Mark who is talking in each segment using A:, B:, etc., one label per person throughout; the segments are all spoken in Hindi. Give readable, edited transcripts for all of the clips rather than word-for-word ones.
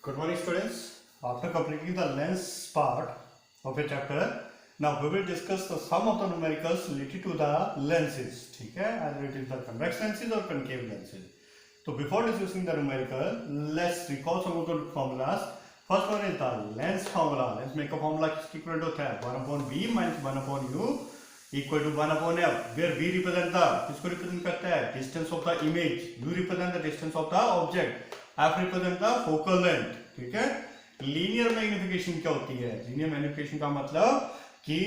A: Good morning, students. After completing the lens part of a chapter, now we will discuss the sum of the numericals related to the lenses. ठीक है, either it is the convex lenses or concave lenses. So before discussing the numerical, let's recall some of the formulas. First one is the lens formula. Let's make a formula किसकी इक्वल होता है 1/b minus 1/u equal to 1/f, where v represent the किसको represent करता है distance of the image, u represent the distance of the object, f represent the focal length. ठीक है. लीनियर मैग्निफिकेशन क्या होती है? लीनियर मैग्निफिकेशन का मतलब कि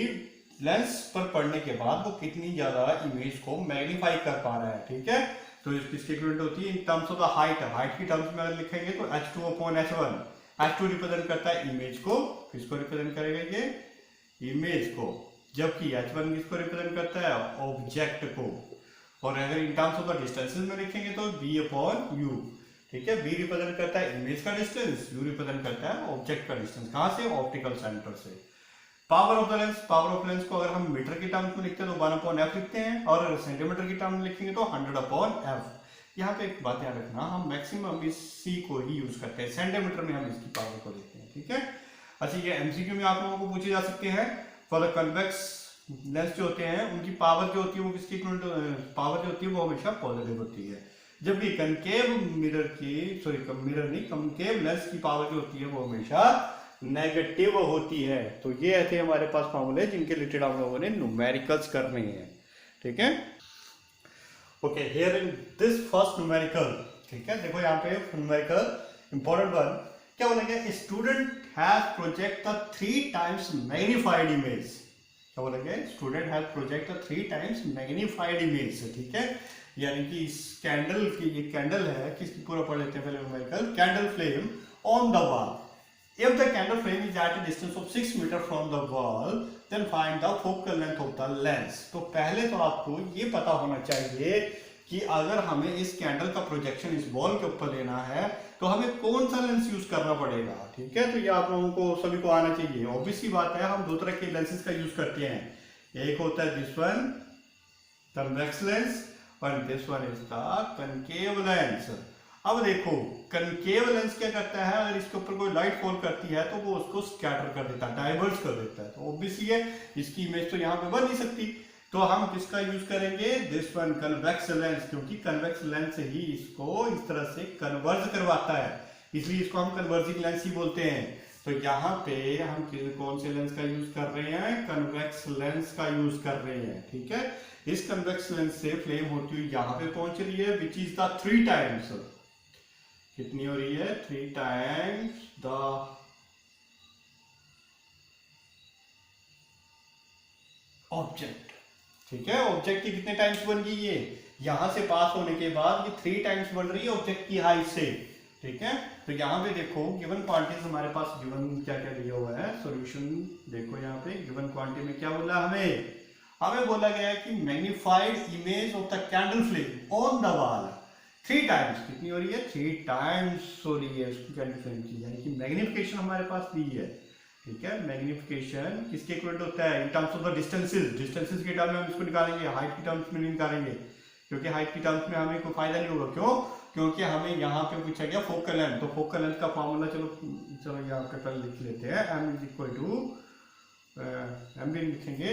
A: लेंस पर पड़ने के बाद वो कितनी ज्यादा इमेज को मैग्नीफाई कर पा रहा है. ठीक है. तो इसकी इक्विवेलेंट होती है in terms of the height. Height की टर्म्स में अगर लिखेंगे तो h2/h1. h2 रिप्रेजेंट करता है इमेज को. किसको रिप्रेजेंट करेगा ये? इमेज को. जबकि h1 किसको रिप्रेजेंट करता है? ऑब्जेक्ट को. और अगर in terms of the distances में लिखेंगे तो v/u. ठीक है. v रिप्रेजेंट करता है इमेज का डिस्टेंस, u रिप्रेजेंट करता है ऑब्जेक्ट का डिस्टेंस. कहां से? ऑप्टिकल सेंटर से. Power of the lens, power of lens को अगर हम मीटर के टर्म्स में लिखते हैं तो 1/f लिखते हैं, और अगर सेंटीमीटर के टर्म में लिखेंगे तो 100/f. यहाँ पे एक बात याद रखना, हम मैक्सिमम इस c को ही यूज करते हैं, सेंटीमीटर में हम इसकी पावर को लेते हैं. ठीक है. अच्छा, ये एमसीक्यू में आप लोगों को पूछे जा सकते हैं. फॉर द कन्वेक्स लेंस जो होते हैं उनकी पावर जो होती है वो किसकी पावर जो होती है वो हमेशा पॉजिटिव होती है. जबकि कनकेव मिरर की मिरर नहीं कनकेव लेंस की पावर जो होती है वो हमेशा नेगेटिव होती है. तो ये थे हमारे पास फॉर्मूले जिनके रिलेटेड हम लोगों ने न्यूमेरिकल्स करने हैं. ठीक है. Okay, here in this first numerical. ठीक है. देखो यहाँ पे न्यूमेरिकल इंपॉर्टेंट वन क्या बोलेंगे? Student has project the 3 times magnified image. क्या बोलेंगे? Student has project the 3 times magnified image. ठीक है. यानी कि इस कैंडल की, ये कैंडल है, किसकी पूरा पढ़ लेते हैं पहले numerical. Candle flame on the wall. If the candle flame is at a distance of 6 meter from the wall, then find the focal length of the lens. तो पहले तो आपको ये पता होना चाहिए कि अगर हमें इस कैंडल का प्रोजेक्शन इस वॉल के ऊपर लेना है तो हमें कौन सा लेंस यूज करना पड़ेगा. ठीक है. तो ये आप लोगों को सभी को आना चाहिए. ऑब्वियस सी बात है, हम दो तरह के लेंसेज का यूज करते हैं. एक होता है दिस वन कन्वेक्स लेंस और this one is the concave lens. अब देखो, कनकेव लेंस क्या करता है? अगर इसके ऊपर कोई लाइट फॉल करती है तो वो उसको स्कैटर कर देता है, डाइवर्स कर देता है. तो ऑब्वियसली है इसकी इमेज तो यहाँ पे बन नहीं सकती. तो हम किसका यूज करेंगे? दिस वन कन्वेक्स लेंस, क्योंकि कन्वेक्स लेंस ही इसको इस तरह से कन्वर्ज करवाता है, इसलिए इसको हम कन्वर्जिंग लेंस ही बोलते हैं. तो यहाँ पे हम कौन से लेंस का यूज कर रहे हैं? कन्वेक्स लेंस का यूज कर रहे हैं. ठीक है. इस कन्वेक्स लेंस से फ्लेम होती हुई यहाँ पे पहुंच रही है, विच इज द 3 times. कितनी हो रही है? 3 times द ऑब्जेक्ट. ठीक है. ऑब्जेक्ट की कितने टाइम्स बन गई? ये यहां से पास होने के बाद ये 3 times बढ़ रही है ऑब्जेक्ट की हाइट से. ठीक है. तो यहाँ पे देखो गिवन क्वांटिटीज हमारे पास गिवन क्या क्या दिया हुआ है. सॉल्यूशन देखो यहाँ पे गिवन क्वांटिटी में क्या बोला हमें बोला गया है कि magnified image of the candle flame on the wall 3 times. कितनी हो रही है? 3 times हो रही है उसकी कैंडल फ्लेम की. यानी कि मैग्निफिकेशन हमारे पास दी है. ठीक है. मैग्निफिकेशन किसके इक्विवेलेंट होता है? In terms of the distances. Distances के टर्म में हम इसको निकालेंगे, हाइट की टर्म्स में नहीं निकालेंगे, क्योंकि हाइट की टर्म्स में हमें कोई फायदा नहीं होगा. क्यों? क्योंकि हमें यहाँ पे पूछा गया फोकल लेंथ. तो फोकल लेंथ का फॉर्मूला चलो यहाँ पे पहले लिख लेते हैं. m is equal to m भी लिखेंगे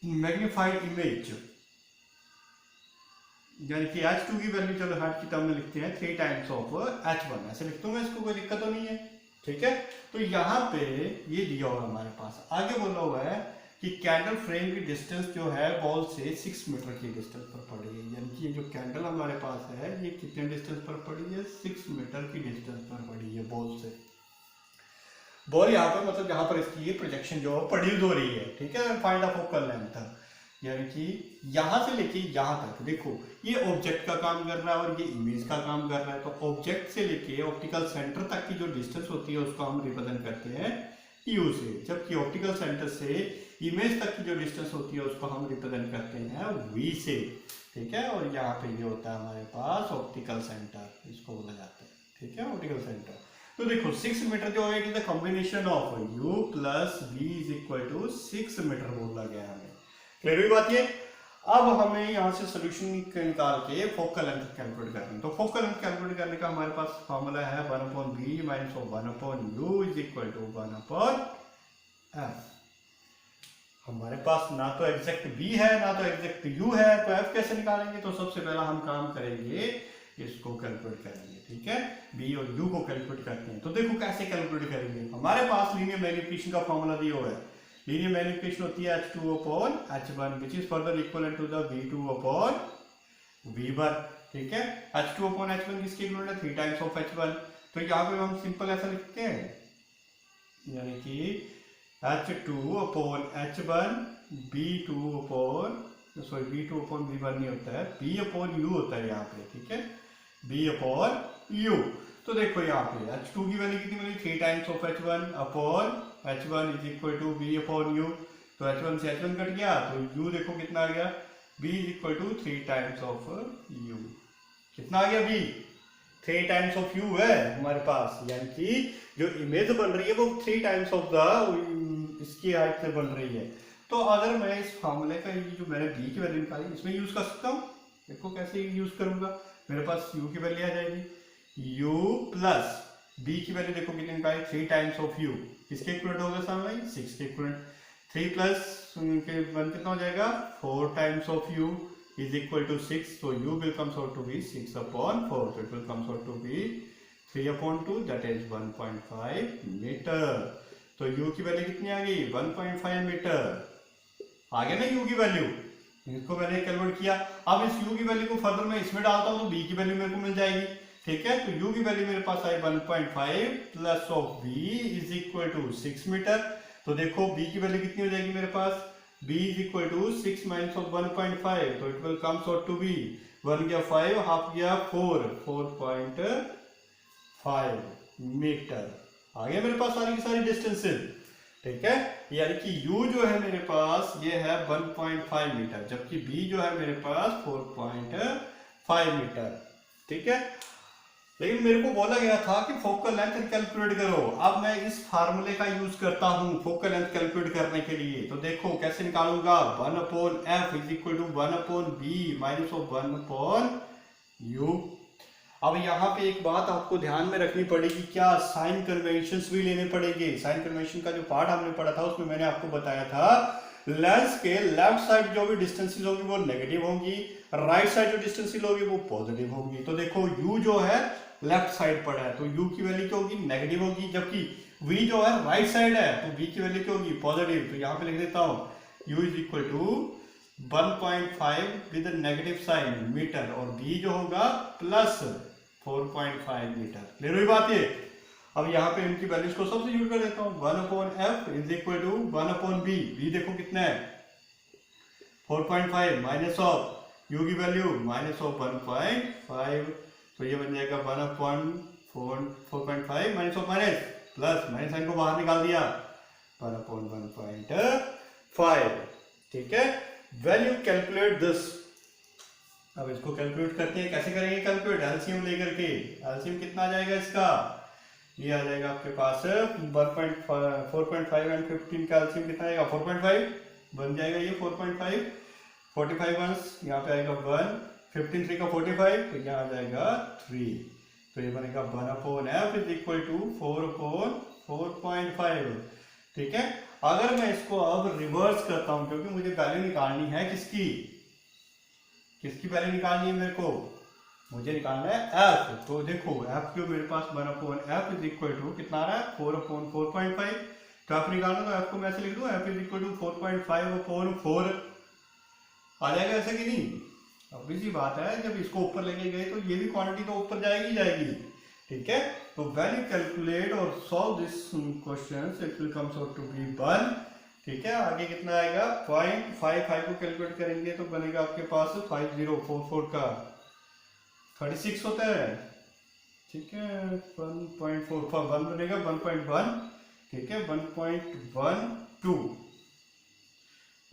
A: मैग्नीफाइड इमेज, यानी कि h2 की वैल्यू चलो हाइट की टर्म में लिखते हैं 3 times ऑफ h1. ऐसे लिख दूंगा, इसको कोई दिक्कत तो नहीं है. ठीक है. तो यहाँ पे ये दिया हुआ हमारे पास. आगे बोला हुआ है कि कैंडल फ्रेम की डिस्टेंस जो है वॉल से 6 मीटर की डिस्टेंस पर पड़ी है. यानी कि ये जो कैंडल हमारे पास है ये कितने डिस्टेंस पर पड़ी है? 6 मीटर की डिस्टेंस पर पड़ी है वॉल से. बॉल यहाँ पर मतलब यहाँ पर इसकी ये प्रोजेक्शन जो प्रोड्यूस हो रही है. ठीक है. फाइंड द फोकल लेंथ, यानी कि यहां से लेके यहां तक. देखो ये ऑब्जेक्ट का काम कर रहा है और ये इमेज का काम कर रहा है. तो ऑब्जेक्ट से लेके ऑप्टिकल सेंटर तक की जो डिस्टेंस होती है उसको हम रिप्रेजेंट करते हैं यू से, जबकि ऑप्टिकल सेंटर से इमेज तक की जो डिस्टेंस होती है उसको हम रिप्रेजेंट करते हैं वी से. ठीक है. और यहाँ पे ये होता है हमारे पास ऑप्टिकल सेंटर, इसको बोला जाता है. ठीक है. Optical centre. तो देखो 6 मीटर जो है it is the combination of u plus v is equal to 6 metre बोला गया हमें. क्लियर हुई बात ये. अब हमें यहाँ से सोल्यूशन निकाल के फोकल लेंथ कैलकुलेट करनी है। तो फोकल लेंथ कैलकुलेट करने का हमारे पास फॉर्मूला है 1/b minus 1/u is equal to 1/f। हमारे पास ना तो एग्जैक्ट b है ना तो एग्जैक्ट u है, तो f कैसे निकालेंगे? तो सबसे पहला हम काम करेंगे इसको कैलकुलेट करेंगे, ठीक है। b और u को कैलकुलेट करते हैं। तो देखो कैसे कैलकुलेट करेंगे। हमारे पास लीनियर मैग्निफिकेशन का फॉर्मूला दिया हुआ है। लीनियर मैग्निफिकेशन होती है h2/h1 which is further equal to the v2/v1, ठीक है। h2/h1 किसके इक्वल है? 3 टाइम्स ऑफ h1। तो यहाँ पे हम सिंपल ऐसा लिखते हैं, यानी कि h2/h1 b2/v1 नहीं होता है, b/u होता है यहाँ पे, ठीक है, b/u। तो देखो यहाँ पे h2 की वैल्यू कितनी मिली? 3 times of h1 is equal to b/u। तो h1 से h1 कट गया, तो u देखो कितना आ गया? b is equal to 3 times of u। कितना आ गया? b 3 टाइम्स ऑफ u है हमारे पास, यानी कि जो इमेज बन रही है वो 3 टाइम्स ऑफ द इसकी हाइट से बन रही है। तो अगर मैं इस फॉर्मूले का जो मैंने b की वैल्यू निकाली इसमें यूज कर सकता हूँ। देखो कैसे यूज करूंगा। मेरे पास u की वैल्यू आ जाएगी, u प्लस b की वैल्यू देखो कितनी निकाली? 3 टाइम्स ऑफ u। किसके इक्वल होगा सामने? 6 के इक्वल। 3 प्लस के 1 कितना हो जाएगा? 4 times of u is equal to 6, so u will comes out to be 6/4, so it will comes out to be 3/2, that is 1.5 metre. तो u की वैल्यू कितनी आ गई? 1.5 मीटर आ गया ना u की वैल्यू। इसको मैंने कैलकुलेट किया। अब इस u की वैल्यू को फर्दर मैं इसमें डालता हूँ तो b की वैल्यू मेरे को मिल जाएगी, ठीक है। तो u की वैल्यू मेरे पास आई 1.5 plus of b is equal to 6 metre. तो देखो b की वैल्यू कितनी हो जाएगी मेरे पास? b is equal to 6 minus of 1.5, तो it will comes out to be 1 गया 5, हाफ गया 4.5 मीटर। आ गया मेरे पास सारी की सारी डिस्टेंसेस, ठीक है। यानी कि u जो है मेरे पास ये है 1.5 मीटर, जबकि b जो है मेरे पास 4.5 मीटर, ठीक है। लेकिन मेरे को बोला गया था कि फोकल लेंथ कैलकुलेट करो। अब मैं इस फार्मूले का यूज करता हूं फोकल लेंथ कैलकुलेट करने के लिए। तो देखो कैसे निकालूंगा? 1/f is equal to 1/b minus of 1/u। अब यहाँ पे एक बात आपको ध्यान में रखनी पड़ेगी, क्या साइन कन्वेंशंस भी लेने पड़ेंगे। साइन कन्वेंशन का जो पार्ट हमने पढ़ा था उसमें मैंने आपको बताया था लेंस के लेफ्ट साइड जो भी डिस्टेंसेस होगी वो नेगेटिव होंगी, राइट साइड जो डिस्टेंसेस होगी वो पॉजिटिव होंगी। तो देखो u जो है लेफ्ट साइड पड़ा है तो u की वैल्यू क्या होगी? नेगेटिव होगी, जबकि v जो है राइट साइड है तो v की वैल्यू क्या होगी? पॉजिटिव। तो यहाँ पे लिख देता हूँ u is equal to 1.5 with negative sign metre और b जो होगा प्लस 4.5 मीटर। क्लियर हुई बात ये? अब यहाँ पे इनकी वैल्यूज को सब्स्टिट्यूट कर देता हूँ। 1/f is equal to 1/b। b देखो कितना है? 4.5 माइनस ऑफ u की वैल्यू माइनस ऑफ 1.5, तो ये बन जाएगा 1/4.5 minus of minus plus, minus sign को बाहर निकाल दिया, 1/1.5, ठीक है। Value calculate this. अब इसको कैलकुलेट करते हैं। कैसे करेंगे कैलकुलेट? एलसीएम लेकर के। एलसीएम कितना आ जाएगा इसका? ये आ जाएगा आपके पास 4.5 एंड 15 का एलसीएम कितना आएगा? 4.5 बन जाएगा ये 4.5। 45 वंस यहाँ पे आएगा 1, 15 3 का 45, तो यहाँ आ जाएगा 3। तो ये बनेगा 1/f इज इक्वल टू 4/4.5, ठीक है। अगर मैं इसको अब रिवर्स करता हूँ, क्योंकि मुझे वैल्यू निकालनी है किसकी वैल्यू निकालनी है मेरे को? मुझे निकालना है f। तो देखो f जो मेरे पास 1/f इज इक्वल टू कितना आ रहा है? 4/4.5। तो f निकालना तो f को मैं ऐसे लिख दूं, f इज इक्वल टू 4.5/4 आ जाएगा, ऐसा कि नहीं? अब इसी बात है, जब इसको ऊपर लेके गए तो ये भी क्वांटिटी तो ऊपर जाएगी, ठीक है। तो वैल्यू कैलकुलेट और solve this question, it will comes out to be 1, ठीक है। आगे कितना आएगा? 0.55 को कैलकुलेट करेंगे तो बनेगा आपके पास 5044 का 36 होता है, ठीक है। 1.41 बनेगा 1.1, ठीक है, 1.12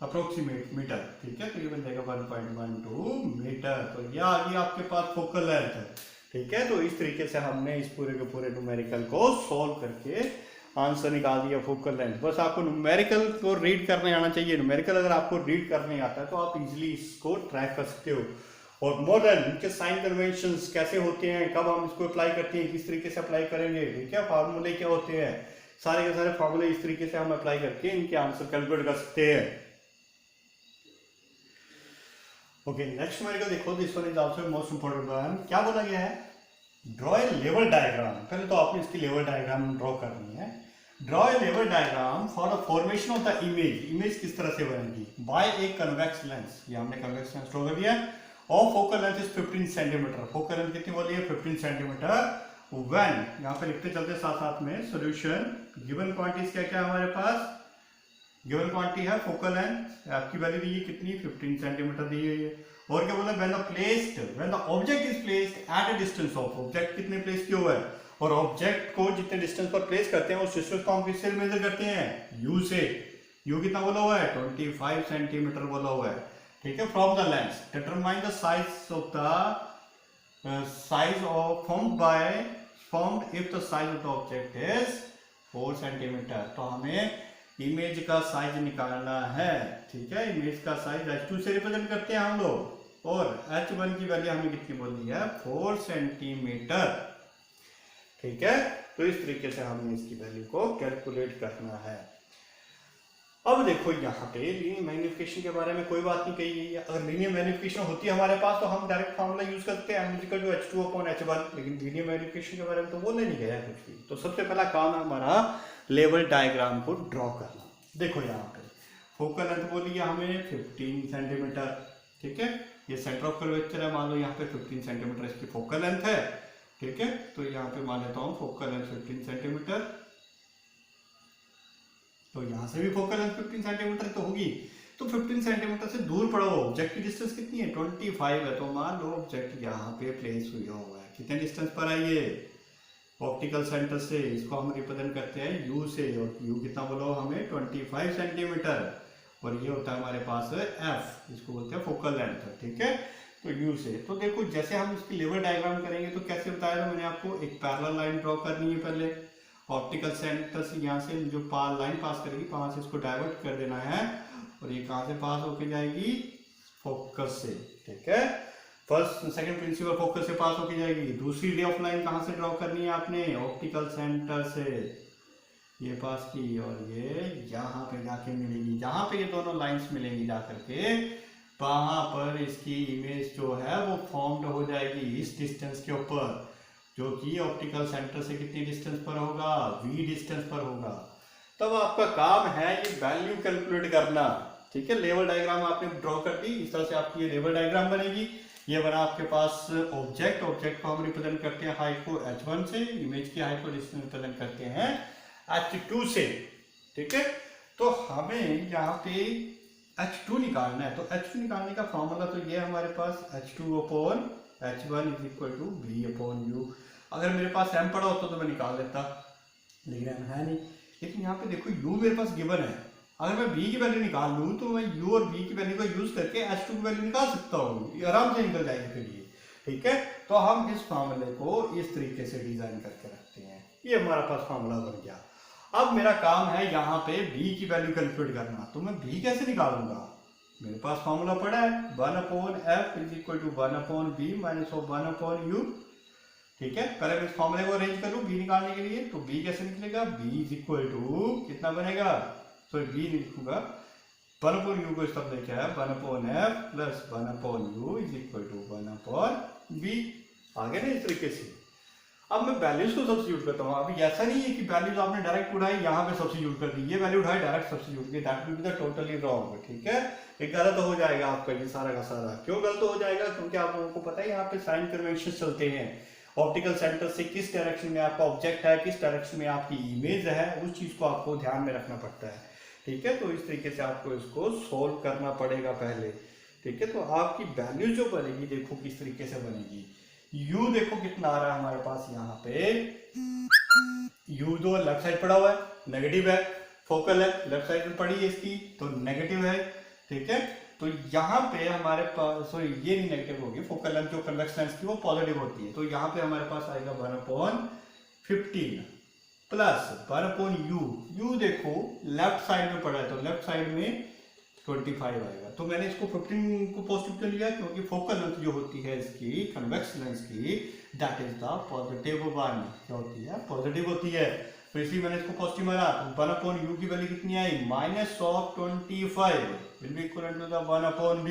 A: अप्रोक्सीमेट मीटर, ठीक है। तो ये बन जाएगा 1.12 मीटर। तो ये आ गई आपके पास फोकल लेंथ, ठीक है। तो इस तरीके से हमने इस पूरे के पूरे न्यूमेरिकल को सॉल्व करके आंसर निकाल दिया फोकल लेंथ। बस आपको न्यूमेरिकल को रीड करने आना चाहिए। न्यूमेरिकल अगर आपको रीड करने आता है तो आप इजीली इसको ट्रैक कर सकते हो। और मॉडर्न इनके साइन कन्वेंशंस कैसे होते हैं, कब हम इसको अप्लाई करते हैं, किस तरीके से अप्लाई करेंगे, ठीक है, फार्मूले क्या होते हैं, सारे के सारे फार्मूले इस तरीके से हम अप्लाई करके इनके आंसर कैलकुलेट कर सकते हैं। ओके, नेक्स्ट न्यूमेरिकल देखो, this one is also most important one. क्या बोला गया है, ड्रॉ ए लेवल डायग्राम। पहले तो आपने इसकी लेवल डायग्राम ड्रॉ करनी है। Draw a level diagram for the formation of the image. Image किस तरह से बनेगी, बाय ए कन्वेक्स लेंस। ये हमने कन्वेक्स लेंस ड्रॉ कर दिया। और focal length is 15 centimetre. Focal length कितनी बोली है, 15 सेंटीमीटर। व्हेन, यहाँ पे लिखते चलते साथ साथ में, सॉल्यूशन गिवन क्वांटिटीज क्या क्या हमारे पास, गिवन क्वांटिटी है फोकल लेंथ, आपकी वैल्यू दी है कितनी, 15 सेंटीमीटर दी है। और क्या बोला, when the object is placed at a distance of, object कितने प्लेस किया हुआ है, और ऑब्जेक्ट को जितने डिस्टेंस पर प्लेस करते हैं उस डिस्टेंस को हम किससे मेजर करते हैं, यू से। यू कितना बोला हुआ है, 25 सेंटीमीटर बोला हुआ है, ठीक है। From the lens determine the size of formed if the size of the object is 4 centimetre. तो हमें इमेज का साइज निकालना है, ठीक है। इमेज का साइज h2 से रिप्रेजेंट करते हैं हम लोग, और h1 की वैल्यू हमें कितनी बोली है, 4 सेंटीमीटर, ठीक है। तो इस तरीके से हमने इसकी वैल्यू को कैलकुलेट करना है। अब देखो यहाँ पे लीनियर मैग्निफिकेशन के बारे में कोई बात नहीं कही गई है। अगर लीनियर मैग्निफिकेशन होती है हमारे पास तो हम डायरेक्ट फार्मूला यूज करते हैं m=h2/h1, लेकिन लीनियर मैग्निफिकेशन के बारे में तो बोलने नहीं गया कुछ भी। तो सबसे पहला काम है हमारा लेवल डायग्राम को ड्रॉ करना। देखो यहाँ पे फोकल लेंथ बोली है हमें 15 सेंटीमीटर, ठीक है। ये सेंटर ऑफ कर्वेचर है, मान लो यहाँ पे 15 सेंटीमीटर इसकी फोकल लेंथ है, ठीक है। तो यहाँ पे मान लेता हूँ फोकल लेंथ 15 सेंटीमीटर। तो यहाँ से भी फोकल लेंथ 15 सेंटीमीटर तो होगी। तो 15 सेंटीमीटर से दूर पड़ा हुआ ऑब्जेक्ट की डिस्टेंस कितनी है, 25 है। तो मान लो ऑब्जेक्ट यहाँ पे प्लेस हुआ हुआ है, कितने डिस्टेंस पर है ये, ऑप्टिकल सेंटर से। इसको हम रिप्रेजेंट करते हैं यू से, और यू कितना बोलो हमें, 25 सेंटीमीटर। और ये होता है हमारे पास एफ, इसको बोलते हैं फोकल लेंथ, ठीक है। तो यू से, तो देखो जैसे हम इसकी लेवल डायग्राम करेंगे तो कैसे बताया था मैंने आपको, एक पैरेलल लाइन ड्रॉ करनी है पहले ऑप्टिकल सेंटर से। यहाँ से जो लाइन पास करेगी वहां से इसको डाइवर्ट कर देना है, और ये कहाँ से पास होके जाएगी, फोकस से, ठीक है। फर्स्ट सेकंड प्रिंसिपल फोकस से पास होके जाएगी। दूसरी रे ऑफ लाइन कहाँ से ड्रॉ करनी है आपने, ऑप्टिकल सेंटर से ये पास की, और ये यहाँ पे जाके मिलेगी। जहाँ पे ये दोनों लाइंस मिलेंगी जाकर के, वहां पर इसकी इमेज जो है वो फॉर्म्ड हो जाएगी इस डिस्टेंस के ऊपर, जो कि ऑप्टिकल सेंटर से कितनी डिस्टेंस पर होगा, v डिस्टेंस पर होगा। तब आपका काम है ये वैल्यू कैलकुलेट करना, ठीक है। लेवल डायग्राम आपने ड्रॉ कर दी, इस तरह से आपकी ये लेवल डायग्राम बनेगी। ये बना आपके पास ऑब्जेक्ट, ऑब्जेक्ट को हम रिप्रेजेंट करते हैं हाइट को h1 से, इमेज की हाइट को रिप्रेजेंट करते हैं h2 से, ठीक है। तो हमें यहाँ पे h2 निकालना है। तो h2 निकालने का फॉर्मूला तो ये हमारे पास h2/h1 = v/u। अगर मेरे पास m पड़ा होता तो मैं निकाल देता, लेकिन m है नहीं। लेकिन यहाँ पे देखो u मेरे पास गिवन है, अगर मैं v की वैल्यू निकाल लूँ तो मैं u और v की वैल्यू का यूज करके h2 की वैल्यू निकाल सकता हूँ, ये आराम से निकल जाएगी फिर ये, ठीक है। तो हम इस फार्मूले को इस तरीके से डिजाइन करके रखते हैं। ये हमारा पास फार्मूला बन गया। अब मेरा काम है यहाँ पे v की वैल्यू कैलकुलेट करना। तो मैं v कैसे निकालूंगा, मेरे पास फार्मूला पड़ा है 1/f = 1/v - 1/u, ठीक है। पहले मैं इस फार्मूले को अरेंज करूँ v निकालने के लिए। तो v कैसे निकलेगा, v = कितना बनेगा, सॉरी v लिखूंगा 1/u को सब लिखा है 1/f + 1/u = 1/v। आगे ना इस तरीके से। अब मैं वैल्यूज को सब्स्टिट्यूट करता हूँ। अभी ऐसा नहीं है कि वैल्यूज आपने डायरेक्ट उठाई यहाँ पे सब्स्टिट्यूट कर दी, ये वैल्यू उठाई डायरेक्ट सब्स्टिट्यूट की, that will be the totally wrong, ठीक है। ये गलत हो जाएगा आपका ये सारा का सारा। क्यों गलत हो जाएगा, क्योंकि आप लोगों को पता है यहाँ पे साइन कन्वेंशन चलते हैं। ऑप्टिकल सेंटर से किस डायरेक्शन में आपका ऑब्जेक्ट है, किस डायरेक्शन में आपकी इमेज है, उस चीज को आपको ध्यान में रखना पड़ता है, ठीक है। तो इस तरीके से आपको इसको सोल्व करना पड़ेगा पहले, ठीक है। तो आपकी वैल्यू जो बनेगी देखो किस तरीके से बनेगी। u देखो कितना आ रहा है हमारे पास यहाँ पे, u जो लेफ्ट साइड पड़ा हुआ है, नेगेटिव है, फोकल है लेफ्ट साइड में पड़ी है इसकी, तो नेगेटिव है, ठीक है। तो यहाँ पे हमारे पास, सॉरी ये नहीं नेगेटिव होगी, फोकल लेंथ जो कन्वेक्स लेंस की वो पॉजिटिव होती है। तो यहाँ पे हमारे पास आएगा 1/15, प्लस 1/u, u देखो लेफ्ट साइड में पड़ा है तो लेफ्ट साइड में 25 आएगा। तो मैंने इसको 15 को पॉजिटिव क्यों लिया, क्योंकि फोकल लेंथ जो होती है इसकी कन्वेक्स लेंस की, that is the positive one, क्या होती है, पॉजिटिव होती है। तो इसलिए मैंने इसको पॉजिटिव माना। तो 1/u की वैल्यू कितनी आई, -25 will be equal to the 1/b।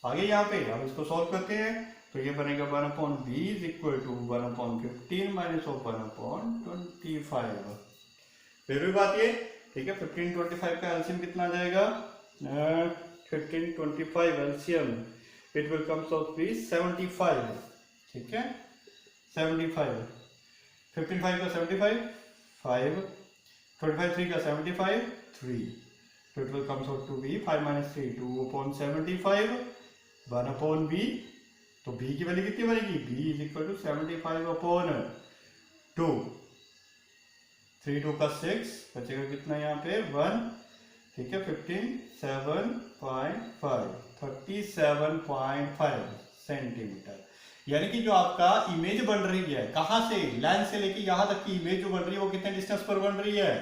A: आगे यहाँ पे अब इसको सॉल्व करते हैं तो ये बनेगा 1/b is equal to 1/15 minus of 1/25। फिर भी बात ये, ठीक है, 15/25 का एलसीएम कितना आ जाएगा, 15/25 LCM it will comes out to be 75, ठीक है, 75, 15/5 का 75, 5, 25/3 का 75, 3, तो it will comes out to be 5 - 3 2/75 1/b। तो b की वैल्यू कितनी बनेगी, b इज इक्वल टू 75/2, 3 2 का 6 बचेगा कितना यहाँ पे 1, ठीक है, 37.5 सेंटीमीटर। यानी कि जो आपका इमेज बन रही है, कहाँ से, लेंस से लेके यहाँ तक की इमेज जो बन रही है वो कितने डिस्टेंस पर बन रही है,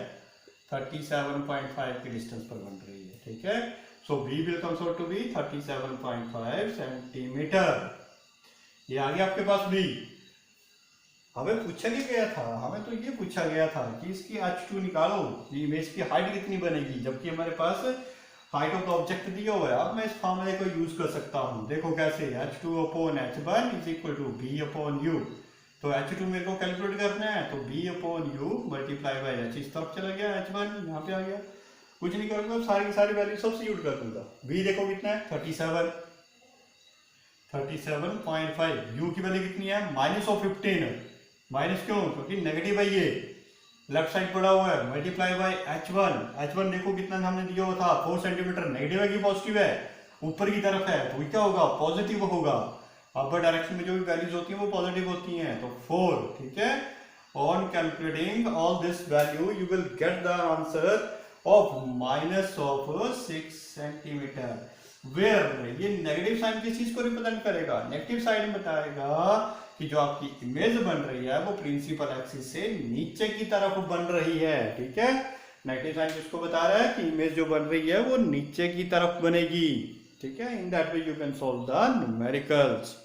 A: 37.5 के डिस्टेंस पर बन रही है, ठीक है। So b will comes out to be 37.5 centimetre. ये आ गया आपके पास b। हमें पूछा नहीं गया था, हमें तो ये पूछा गया था कि इसकी h2 निकालो, ये इमेज की हाइट कितनी बनेगी, जबकि हमारे पास हाइट ऑफ द ऑब्जेक्ट दिया हुआ है। अब मैं इस फॉर्मूले को यूज कर सकता हूँ, देखो कैसे, h2/h1 is equal to b/u। तो h2 मेरे को कैलकुलेट करना है, तो b/u मल्टीप्लाई बाय h, इस तरफ चला गया, h1 यहाँ पे आ गया, कुछ नहीं करूंगा, सारी की सारी वैल्यू सब्स्टिट्यूट कर दूंगा। b देखो कितना है, 37.5, u की वैल्यू कितनी है, -15, माइनस क्यों, क्योंकि नेगेटिव है, ये लेफ्ट साइड पड़ा हुआ है, मल्टीप्लाई बाय h1 देखो कितना हमने दिया हुआ था 4 सेंटीमीटर, नेगेटिव है कि पॉजिटिव है, ऊपर की तरफ है, तो क्या होगा, पॉजिटिव होगा। अपर डायरेक्शन में जो भी वैल्यूज होती हैं वो पॉजिटिव होती हैं, तो 4, ठीक है। On calculating all this value you will get the answer of -6 centimetre. Where ये नेगेटिव साइन किस चीज को रिप्रेजेंट करेगा, नेगेटिव साइड बताएगा कि जो आपकी इमेज बन रही है वो प्रिंसिपल एक्सिस से नीचे की तरफ बन रही है, ठीक है। नेगेटिव साइन किसको बता रहा है कि इमेज जो बन रही है वो नीचे की तरफ बनेगी, ठीक है। In that way you can solve the numericals.